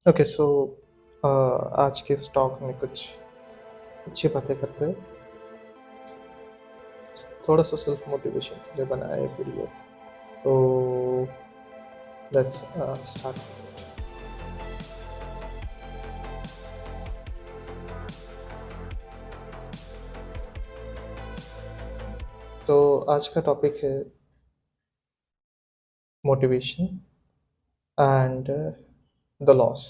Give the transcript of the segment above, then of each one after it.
Okay so आज के इस टॉक में कुछ अच्छी बातें करते हैं। थोड़ा सा सेल्फ मोटिवेशन के लिए बनाया है वीडियो। तो लेट्स स्टार्ट। तो आज का टॉपिक है मोटिवेशन एंड द लॉस।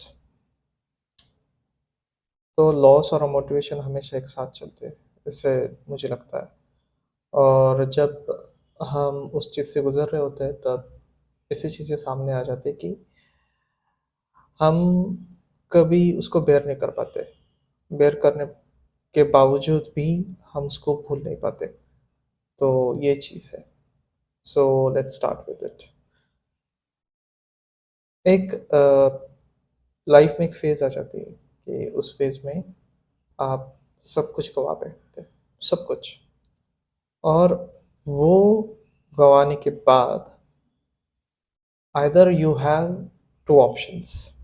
तो लॉस और मोटिवेशन हमेशा एक साथ चलते हैं, इससे मुझे लगता है। और जब हम उस चीज़ से गुजर रहे होते हैं तब ऐसी चीज़ें सामने आ जाती है कि हम कभी उसको बेयर नहीं कर पाते। बेयर करने के बावजूद भी हम उसको भूल नहीं पाते। तो ये चीज़ है। So let's start with it. एक लाइफ में एक फेज़ आ जाती है कि उस फेज़ में आप सब कुछ गँवा बैठते हैं, सब कुछ। और वो गँवाने के बाद आइदर यू हैव 2 ऑप्शंस।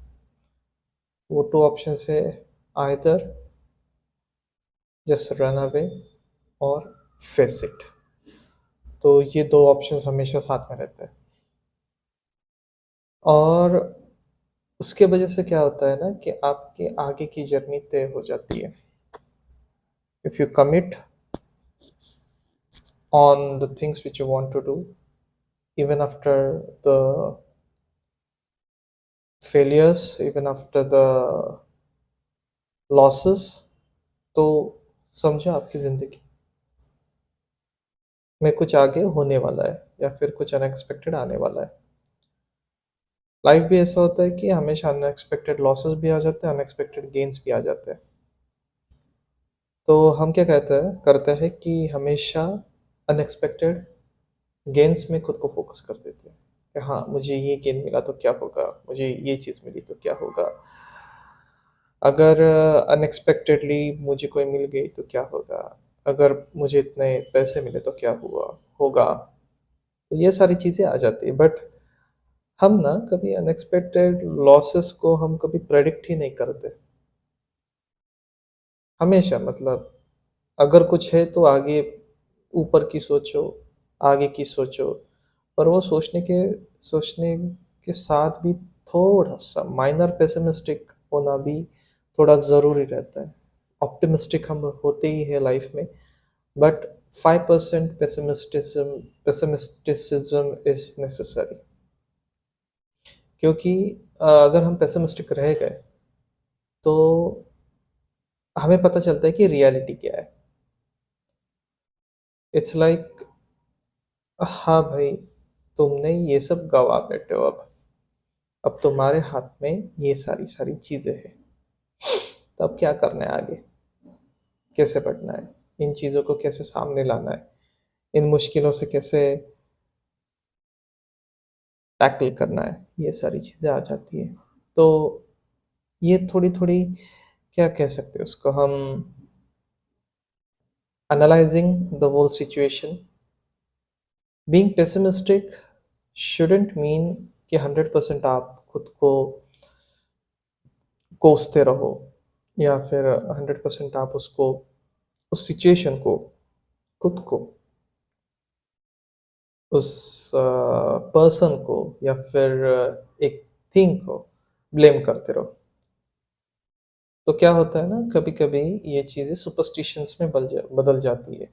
वो 2 ऑप्शंस है, आइदर जस्ट रन अवे और फेस इट। तो ये 2 ऑप्शंस हमेशा साथ में रहते हैं। और उसके वजह से क्या होता है ना कि आपके आगे की जर्नी तय हो जाती है। If you commit on the things which you want to do, even after the failures, even after the losses, तो समझो आपकी ज़िंदगी में कुछ आगे होने वाला है या फिर कुछ अनएक्सपेक्टेड आने वाला है। लाइफ भी ऐसा होता है कि हमेशा अनएक्सपेक्टेड लॉसेस भी आ जाते हैं, अनएक्सपेक्टेड गेन्स भी आ जाते हैं। तो हम क्या कहते हैं करते हैं कि हमेशा अनएक्सपेक्टेड गेन्स में खुद को फोकस कर देते हैं कि हाँ, मुझे ये गेन मिला तो क्या होगा, मुझे ये चीज़ मिली तो क्या होगा, अगर अनएक्सपेक्टेडली मुझे कोई मिल गई तो क्या होगा, अगर मुझे इतने पैसे मिले तो क्या हुआ होगा। तो ये सारी चीज़ें आ जाती है, बट हम ना कभी अनएक्सपेक्टेड लॉसेस को हम कभी प्रेडिक्ट ही नहीं करते। हमेशा मतलब अगर कुछ है तो आगे ऊपर की सोचो, आगे की सोचो। पर वो सोचने के साथ भी थोड़ा-सा माइनर पेसिमिस्टिक होना भी थोड़ा ज़रूरी रहता है। ऑप्टिमिस्टिक हम होते ही हैं लाइफ में, बट 5% पेसिमिस्टिसिज़्म इज़ नेसेसरी। क्योंकि अगर हम पेसिमिस्टिक रह गए, तो हमें पता चलता है कि रियलिटी क्या है। इट्स लाइक हाँ भाई, तुमने ये सब गँवा बैठे हो अब। अब तुम्हारे हाथ में ये सारी चीज़ें हैं। तो अब क्या करना है आगे? कैसे बढ़ना है? इन चीज़ों को कैसे सामने लाना है? इन मुश्किलों से कैसे टैकल करना है? ये सारी चीज़ें आ जाती हैं। तो ये थोड़ी-थोड़ी क्या कह सकते हैं उसको हम analysing the whole situation. Being pessimistic shouldn't mean कि 100% आप खुद को कोसते रहो या फिर 100% आप उसको उस सिचुएशन को, खुद को, उस पर्सन को या फिर एक थिंग को ब्लेम करते रहो। तो क्या होता है ना, कभी-कभी ये चीज़ें सुपरस्टिशंस में बदल जाती है।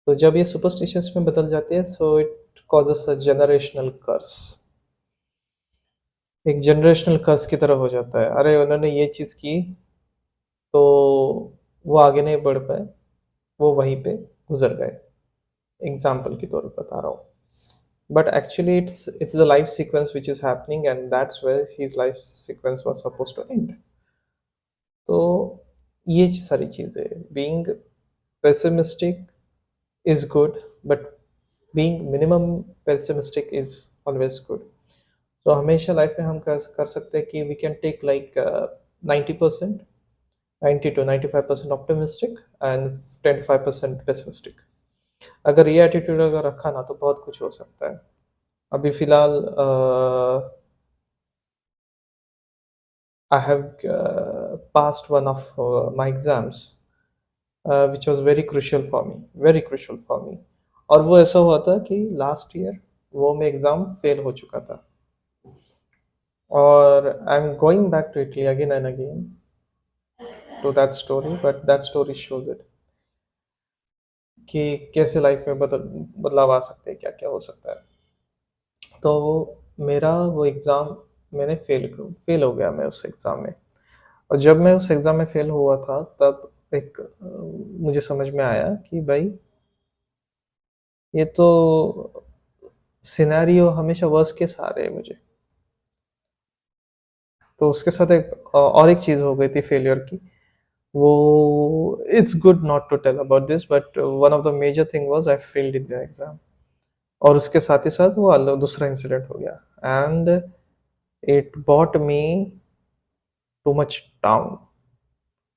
तो जब ये सुपरस्टिशंस में बदल जाती है, so it causes a generational curse. एक जनरेशनल कर्स की तरह हो जाता है। अरे! उन्होंने ये चीज़ की, तो वो आगे नहीं बढ़ पाए, वो वहीं पे गुज़र गए। एग्ज़ाम्पल के तौर पे बता रहा हूँ। But actually it's the life sequence which is happening, and that's where his life sequence was supposed to end. तो ये सारी चीज़ें, being pessimistic is good, but being minimum pessimistic is always good. तो हमेशा लाइफ में हम कर सकते हैं कि we can take like 90%, 90 to 95% optimistic and 10 to 5% pessimistic. अगर ये एटीट्यूड अगर रखा ना, तो बहुत कुछ हो सकता है। अभी फ़िलहाल I have passed one of my exams, which was very crucial for me, very crucial for me. और वो ऐसा हुआ था कि लास्ट ईयर वो मैं एग्ज़ाम फेल हो चुका था, और I am going back to Italy again and again to that story, but that story shows it कि कैसे लाइफ में बदलाव आ सकते हैं, क्या क्या हो सकता है। तो मेरा वो एग्ज़ाम मैंने फेल हो गया मैं उस एग्ज़ाम में। और जब मैं उस एग्ज़ाम में फेल हुआ था तब एक मुझे समझ में आया कि भाई ये तो सिनेरियो हमेशा वर्स्ट केस आ रहे हैं मुझे। तो उसके साथ एक और एक चीज़ हो गई थी फेलियर की। वो it's good not to tell about this, but one of the major thing was I failed in the exam. और उसके साथ ही साथ वो दूसरा इंसिडेंट हो गया, and it bot me too much down.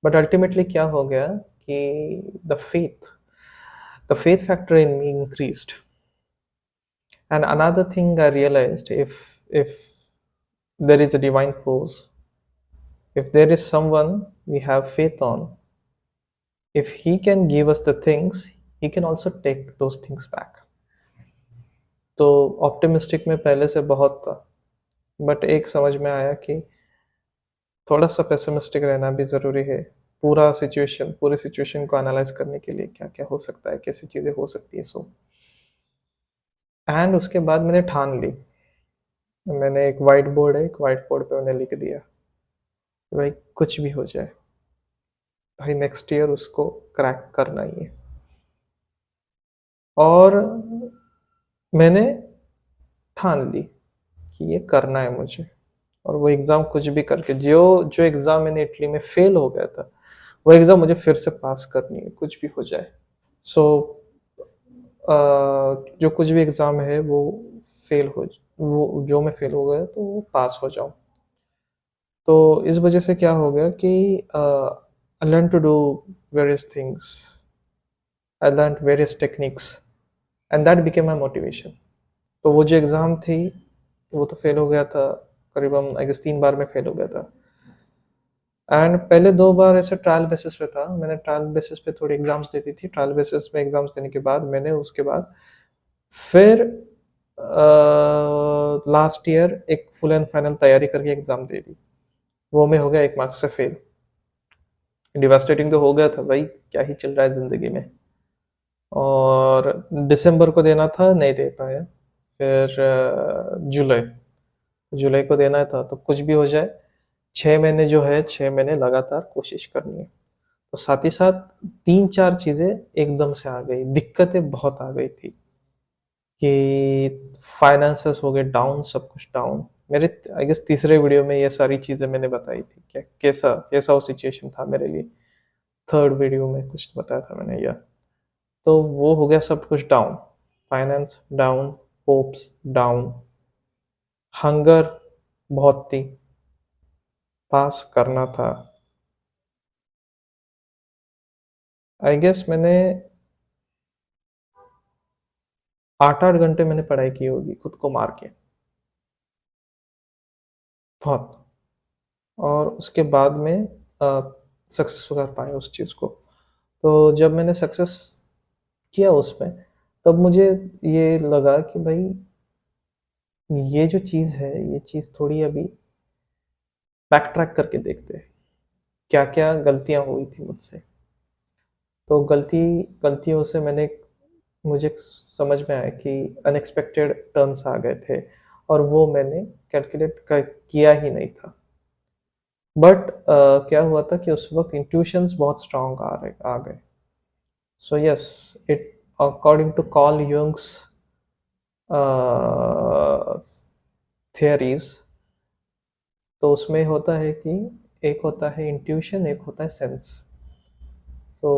But ultimately क्या हो गया कि the faith factor in me increased. And another thing I realized, if there is a divine force, if there is someone we have faith on, if he can give us the things, he can also take those things back. तो optimistic में पहले से बहुत था, but एक समझ में आया कि थोड़ा सा पेसिमिस्टिक रहना भी ज़रूरी है। पूरी सिचुएशन को एनालाइज करने के लिए क्या क्या हो सकता है, कैसी चीज़ें हो सकती है। सो एंड उसके बाद मैंने ठान ली। मैंने एक वाइट बोर्ड है, एक वाइट बोर्ड पे मैंने लिख दिया कि भाई कुछ भी हो जाए, भाई नेक्स्ट ईयर उसको क्रैक करना ही है। और मैंने ठान ली कि ये करना है मुझे। और वो एग्ज़ाम कुछ भी करके, जो जो एग्ज़ाम मैंने इटली में फेल हो गया था, वो एग्ज़ाम मुझे फिर से पास करनी है, कुछ भी हो जाए। सो जो कुछ भी एग्ज़ाम है वो फेल हो वो जो मैं फेल हो गया तो वो पास हो जाऊँ। तो इस वजह से क्या हो गया कि I learn to do various things, I learn various techniques, and that became my motivation. तो वो जो एग्ज़ाम थी वो तो फेल हो गया था, करीबन आई गेस 3 बार में फेल हो गया था। एंड पहले 2 बार ऐसे ट्रायल बेसिस पे था, मैंने ट्रायल बेसिस पे थोड़ी एग्ज़ाम्स देती थी। ट्रायल बेसिस में एग्ज़ाम्स देने के बाद मैंने उसके बाद फिर लास्ट ईयर एक फुल एंड फाइनल तैयारी करके एग्ज़ाम दे दी। वो मैं हो गया 1 मार्क्स से फेल। डिवास्टेटिंग तो हो गया था भाई, क्या ही चल रहा है ज़िंदगी में। और दिसंबर को देना था, नहीं दे पाया। फिर जुलाई जुलाई को देना था, तो कुछ भी हो जाए 6 महीने जो है, 6 महीने लगातार कोशिश करनी है। तो साथ ही साथ 3-4 चीज़ें एकदम से आ गई, दिक्कतें बहुत आ गई थी कि फाइनेंसेस हो गए डाउन, सब कुछ डाउन। मेरे आई गेस तीसरे वीडियो में ये सारी चीज़ें मैंने बताई थी, क्या कैसा कैसा वो सिचुएशन था मेरे लिए। थर्ड वीडियो में कुछ बताया था मैंने यार। तो वो हो गया सब कुछ down, finance down, hopes down, hunger बहुत थी, पास करना था। आई गेस मैंने 8-8 घंटे मैंने पढ़ाई की होगी खुद को मार के, बहुत। और उसके बाद में सक्सेस कर पाया उस चीज़ को। तो जब मैंने सक्सेस किया उसमें, तब मुझे ये लगा कि भाई ये जो चीज़ है, ये चीज़ थोड़ी अभी बैक ट्रैक करके देखते हैं, क्या क्या गलतियाँ हुई थी मुझसे। तो गलतियों से मुझे समझ में आया कि अनएक्सपेक्टेड टर्न्स आ गए थे, और वो मैंने किया ही नहीं था। बट क्या हुआ था कि उस वक्त इंट्यूशंस बहुत स्ट्रांग आ गए। So yes, it according to Carl Jung's theories, तो उसमें होता है कि एक होता है इंट्यूशन, एक होता है सेंस। तो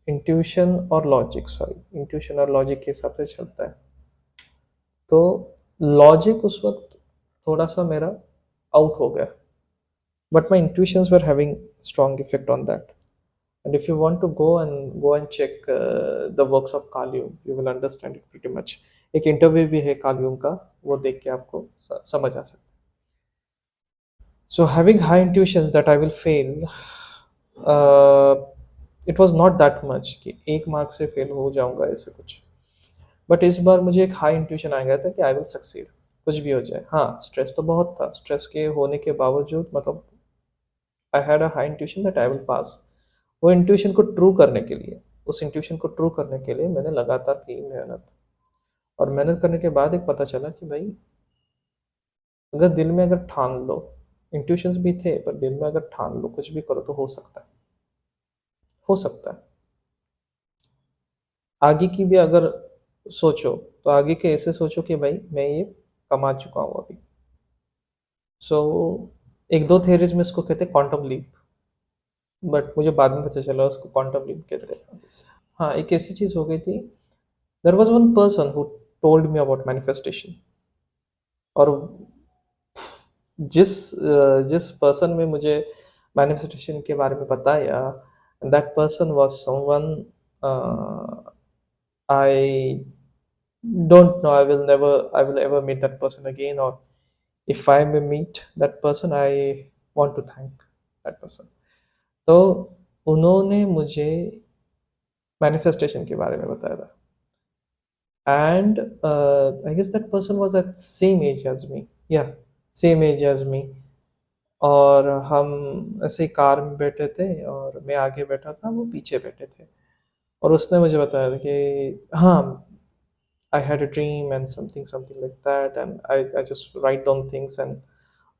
इंट्यूशन और लॉजिक के हिसाब से चलता है। तो लॉजिक उस वक्त थोड़ा सा मेरा आउट हो गया, but my intuitions were having strong effect on that. And if you want to go and check the works of Carl Jung, you will understand it pretty much. एक इंटरव्यू भी है कार्ल यूंग का, वो देख के आपको समझ आ सकता है। So having high intuition that I will fail, uh, it was not that much कि एक मार्क से फेल हो जाऊंगा ऐसे कुछ. बट इस बार मुझे एक हाई इंट्यूशन आ गया था कि आई विल सक्सीड, कुछ भी हो जाए. हाँ, स्ट्रेस तो बहुत था. स्ट्रेस के होने के बावजूद मतलब I had a high intuition that I will pass. वो इंट्यूशन को ट्रू करने के लिए, उस इंट्यूशन को ट्रू करने के लिए मैंने लगातार की मेहनत. और मेहनत करने के बाद एक पता चला कि भाई, अगर दिल में अगर ठान लो, इंट्यूशंस भी थे पर दिल में अगर ठान लो कुछ भी करो तो हो सकता है. हो सकता है. आगे की भी अगर सोचो तो आगे के ऐसे सोचो कि भाई मैं ये कमा चुका हूँ अभी. सो एक दो थेरीज में इसको कहते हैं क्वांटम लीप, बट मुझे बाद में पता चला उसको क्वांटम लीप कहते हैं. हाँ, एक ऐसी चीज हो गई थी. There was one person who told me about manifestation. और जिस पर्सन में मुझे मैनिफेस्टेशन के बारे में बताया, that person was someone I don't know. I will ever meet that person again, or if I may meet that person, I want to thank that person. तो उन्होंने मुझे मैनिफेस्टेशन के बारे में बताया था. And I guess that person was at same age as me. Yeah same age as मी. और हम ऐसे ही कार में बैठे थे और मैं आगे बैठा था, वो पीछे बैठे थे. और उसने मुझे बताया था कि हाँ, I had a dream and something like that, and I just write down things. And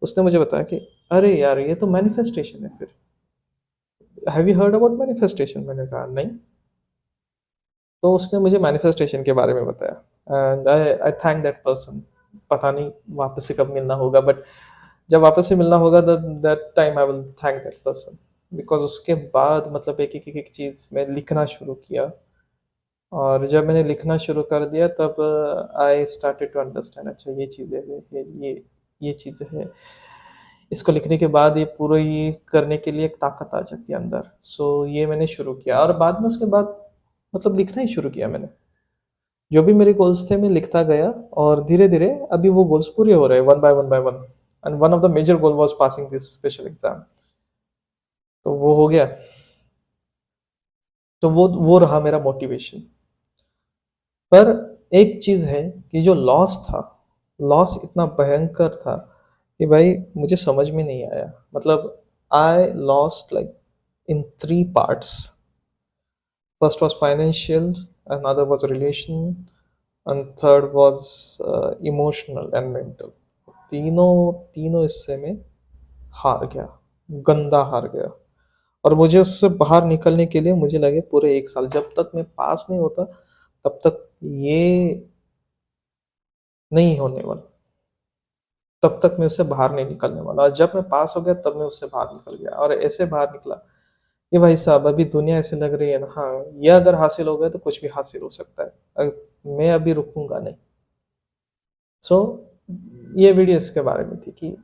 उसने मुझे बताया कि अरे यार ये तो मैनिफेस्टेशन है. फिर have you heard about manifestation? मैंने कहा नहीं. तो उसने मुझे मैनिफेस्टेशन के बारे में बताया and I thank that person. पता नहीं वापस से कब मिलना होगा, बट जब वापस से मिलना होगा that time I will thank that person. Because उसके बाद मतलब एक चीज़ मैं लिखना शुरू किया. और जब मैंने लिखना शुरू कर दिया तब आई स्टार्टेड टू अंडरस्टैंड, अच्छा ये चीज़ें है, ये चीज़ें है. इसको लिखने के बाद ये पूरा ये करने के लिए एक ताकत आ जाती है अंदर. सो ये मैंने शुरू किया और बाद में उसके बाद मतलब लिखना ही शुरू किया मैंने. जो भी मेरे गोल्स थे मैं लिखता गया और धीरे धीरे अभी वो गोल्स पूरे हो रहे हैं one by one. And one of the major goal was passing this special exam. तो वो हो गया. तो वो रहा मेरा मोटिवेशन. पर एक चीज है कि जो लॉस था, लॉस इतना भयंकर था कि भाई मुझे समझ में नहीं आया. मतलब I lost like in three parts. First was financial, another was relation, and third was emotional and mental. तीनों तीनों हिस्से में हार गया, गंदा हार गया. और मुझे उससे बाहर निकलने के लिए मुझे लगे पूरे एक साल. जब तक मैं पास नहीं होता तब तक ये नहीं होने वाला. तब तक मैं उससे बाहर नहीं निकलने वाला. और जब मैं पास हो गया तब मैं उससे बाहर निकल गया और ऐसे बाहर निकला कि भाई साहब अभी दुनिया ऐसे लग रही है ना. हाँ, ये अगर हासिल हो गया तो कुछ भी हासिल हो सकता है. मैं अभी रुकूंगा नहीं. सो ये वीडियो इसके बारे में थी कि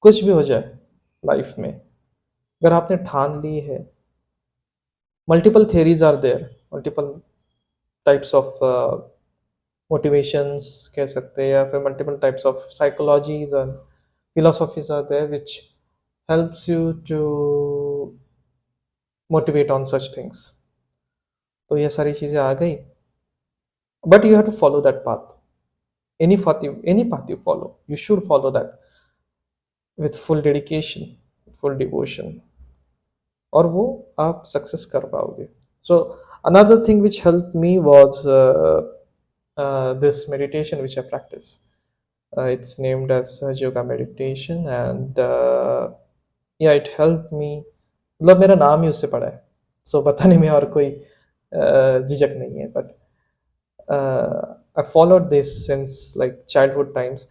कुछ भी हो जाए लाइफ में, अगर आपने ठान ली है, multiple theories are there, multiple types of motivations कह सकते हैं, या फिर multiple types of psychologies and philosophies are there which helps you to motivate on such things. तो ये सारी चीज़ें आ गई. But you have to follow that path. any path you follow, you should follow that with full dedication, full devotion. और वो आप success कर पाओगे. सो another thing which helped me was this meditation which I practice. It's named as yoga meditation, and yeah, it helped me. मतलब मेरा नाम ही उससे पड़ा है. सो बताने में और कोई झिझक नहीं है. But I followed this since like childhood times,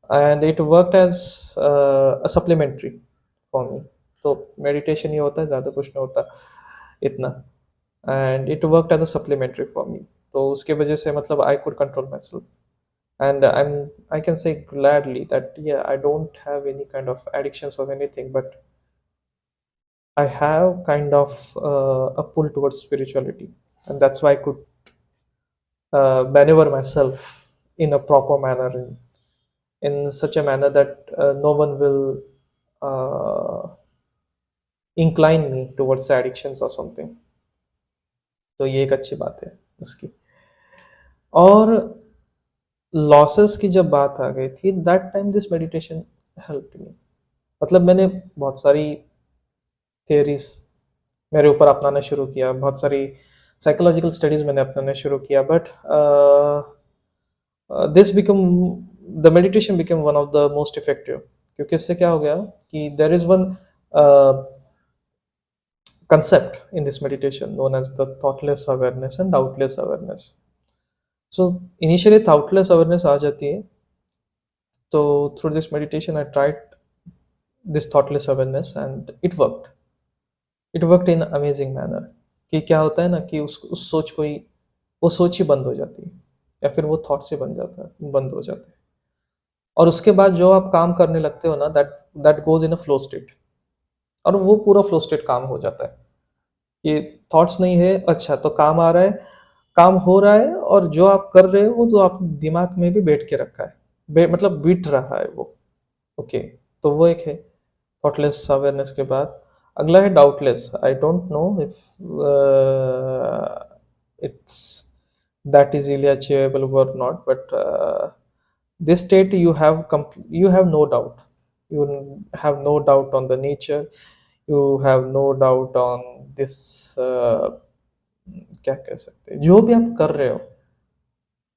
and it worked as a supplementary for me. तो मेडिटेशन ये होता है, ज़्यादा कुछ नहीं होता इतना. And it worked as a supplementary for me. तो उसके वजह से मतलब I could control myself. एंड I can say gladly that yeah, I don't have any kind of addictions of anything, but I have kind of a pull towards spirituality, and that's why I could maneuver myself in a proper manner, in such a manner that no one will incline me towards addictions or something. तो ये एक अच्छी बात है उसकी। और losses की जब बात आ गई थी, that time this meditation help me. मतलब मैंने बहुत सारी थियरीज मेरे ऊपर अपनाना शुरू किया, बहुत सारी साइकोलॉजिकल स्टडीज मैंने अपनाना शुरू किया, but this become the meditation become one of the most effective. क्योंकि इससे क्या हो गया कि there is one concept in this meditation known as the thoughtless awareness and doubtless awareness. So initially thoughtless awareness आ जाती है, तो through this meditation I tried this thoughtless awareness and it worked. It worked in amazing manner. कि क्या होता है ना कि उस सोच को ही, वो सोच ही बंद हो जाती है, या फिर वो थॉट से बन जाता है, बंद हो जाते हैं। और उसके बाद जो आप काम करने लगते हो ना, that goes in a flow state, और वो पूरा फ्लो स्टेट काम हो जाता है कि थॉट्स नहीं है, अच्छा तो काम आ रहा है, काम हो रहा है, और जो आप कर रहे हो वो तो आप दिमाग में भी बैठ के रखा है, मतलब बीट रहा है वो। ओके, तो वो एक है थॉटलेस अवेयरनेस के बाद। अगला है doubtless. I don't know if it's that easily achievable और not, but this state you have no doubt, you have no doubt on the nature, you have no doubt on this क्या कह सकते हैं, जो भी आप कर रहे हो,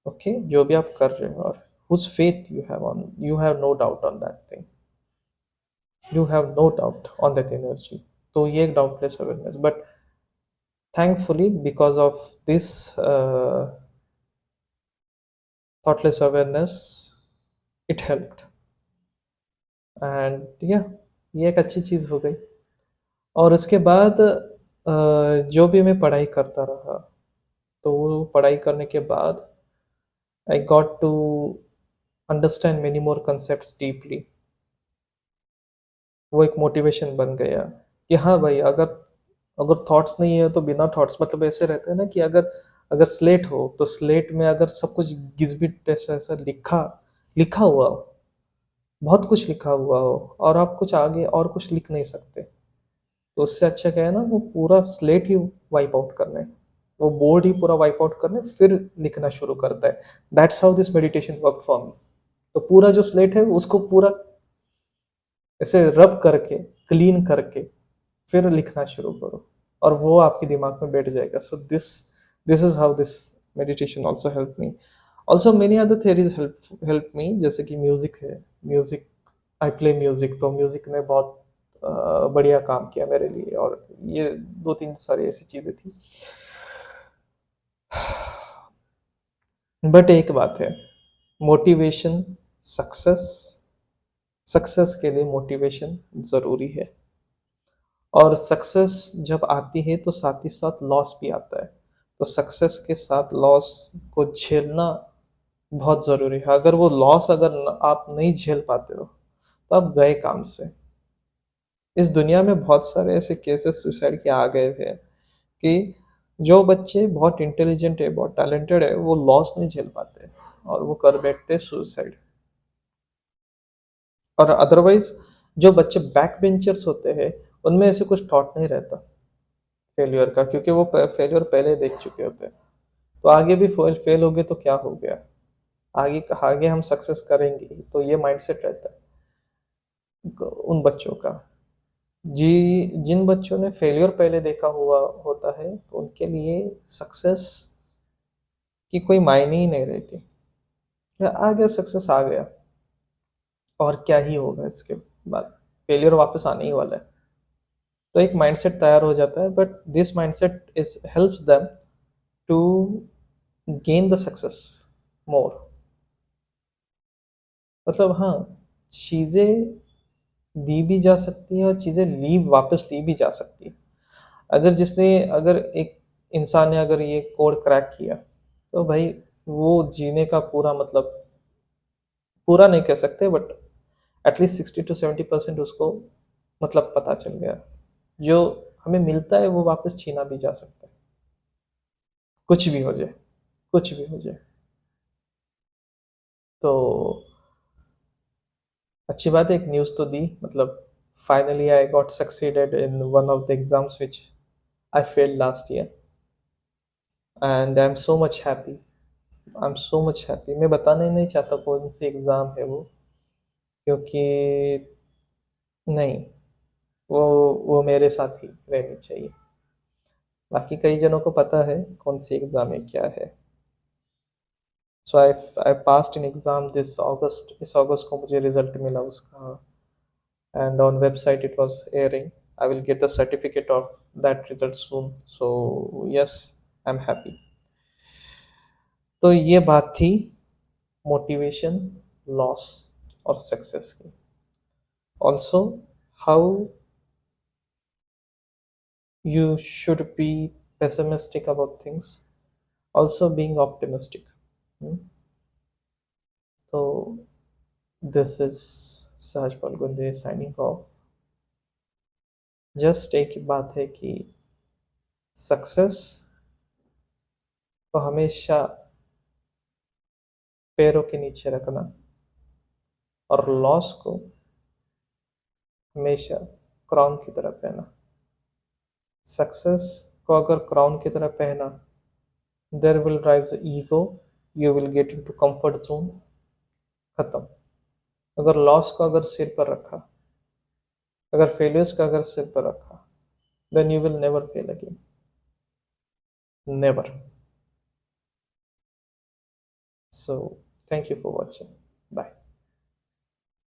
ओके, जो भी आप कर रहे हो, और whose faith you have on, you have no doubt on that thing, you have no doubt on that energy. तो ये एक doubtless awareness, but thankfully because of this thoughtless awareness it helped, and yeah, ये एक अच्छी चीज़ हो गई। और उसके बाद जो भी मैं पढ़ाई करता रहा, तो वो पढ़ाई करने के बाद I got to understand many more concepts deeply. वो एक मोटिवेशन बन गया कि हाँ भाई, अगर अगर थॉट्स नहीं है तो बिना थॉट्स, मतलब ऐसे रहते हैं ना कि अगर अगर स्लेट हो तो स्लेट में अगर सब कुछ गिजबिट ऐसा ऐसा लिखा लिखा हुआ हो, बहुत कुछ लिखा हुआ हो, और आप कुछ आगे और कुछ लिख नहीं सकते, तो उससे अच्छा क्या है ना, वो पूरा स्लेट ही वाइप आउट करना है, वो बोर्ड ही पूरा वाइप आउट करना है, फिर लिखना शुरू करता है। That's how this meditation work for me. तो पूरा जो स्लेट है उसको पूरा ऐसे रब करके, क्लीन करके, फिर लिखना शुरू करो, और वो आपके दिमाग में बैठ जाएगा। So this this is how this meditation also help me. Also many other theories help me, जैसे कि म्यूजिक है, म्यूजिक, आई प्ले म्यूजिक, तो म्यूजिक ने बहुत बढ़िया काम किया मेरे लिए, और ये दो तीन सारी ऐसी चीजें थी। बट एक बात है, मोटिवेशन, सक्सेस, सक्सेस के लिए मोटिवेशन जरूरी है, और सक्सेस जब आती है तो साथ ही साथ लॉस भी आता है, तो सक्सेस के साथ लॉस को झेलना बहुत ज़रूरी है। अगर वो लॉस अगर आप नहीं झेल पाते हो तो आप गए काम से। इस दुनिया में बहुत सारे ऐसे केसेस सुसाइड के आ गए थे कि जो बच्चे बहुत इंटेलिजेंट है, बहुत टैलेंटेड है, वो लॉस नहीं झेल पाते और वो कर बैठते सुसाइड। और अदरवाइज जो बच्चे बैक बेंचर्स होते हैं उनमें ऐसे कुछ थॉट नहीं रहता फेलियर का, क्योंकि वो फेलियर पहले देख चुके होते हैं। तो आगे भी फेल हो गए तो क्या हो गया, आगे आगे हम सक्सेस करेंगे, तो ये माइंडसेट रहता है उन बच्चों का। जी, जिन बच्चों ने फेलियर पहले देखा हुआ होता है तो उनके लिए सक्सेस की कोई मायने ही नहीं रहती। आ गया सक्सेस, आ गया, और क्या ही होगा इसके बाद, फेलियर वापस आने ही वाला है। तो एक माइंडसेट तैयार हो जाता है, but this mindset is helps them to gain the success more. मतलब हाँ, चीज़ें दी भी जा सकती है और चीज़ें वापस ली भी जा सकती है। अगर एक इंसान ने अगर ये कोड क्रैक किया, तो भाई वो जीने का पूरा मतलब, पूरा नहीं कह सकते, बट एटलीस्ट 60 to 70% उसको मतलब पता चल गया। जो हमें मिलता है वो वापस छीना भी जा सकता है, कुछ भी हो जाए, कुछ भी हो जाए। तो अच्छी बात है, एक न्यूज़ तो दी, मतलब Finally, I got succeeded in one of the exams which I failed last year, and I'm so much happy. I'm so much happy. मैं बताना ही नहीं चाहता कौन सी एग्ज़ाम है वो, क्योंकि नहीं, वो वो मेरे साथ ही रहनी चाहिए। बाकी कई जनों को पता है कौन सी एग्ज़ाम है, क्या है। So I passed in exam this August, इस अगस्त को मुझे रिजल्ट मिला उसका, and on website it was airing. I will get the certificate of that result soon. So yes, I'm happy. तो ये बात थी मोटिवेशन, लॉस और सक्सेस की। Also how you should be pessimistic about things, also being optimistic. Hmm? So this is Sahaj Palgunde signing off. Just एक ही बात है कि सक्सेस को हमेशा पैरों के नीचे रखना और लॉस को हमेशा क्राउन की तरह पहना। सक्सेस को अगर क्राउन की तरह पहना, there will rise ego, you will get into comfort zone, खत्म। अगर लॉस को अगर सिर पर रखा, अगर फेलियर्स का अगर सिर पर रखा, then you will never fail again. Never. So, thank you for watching. Bye.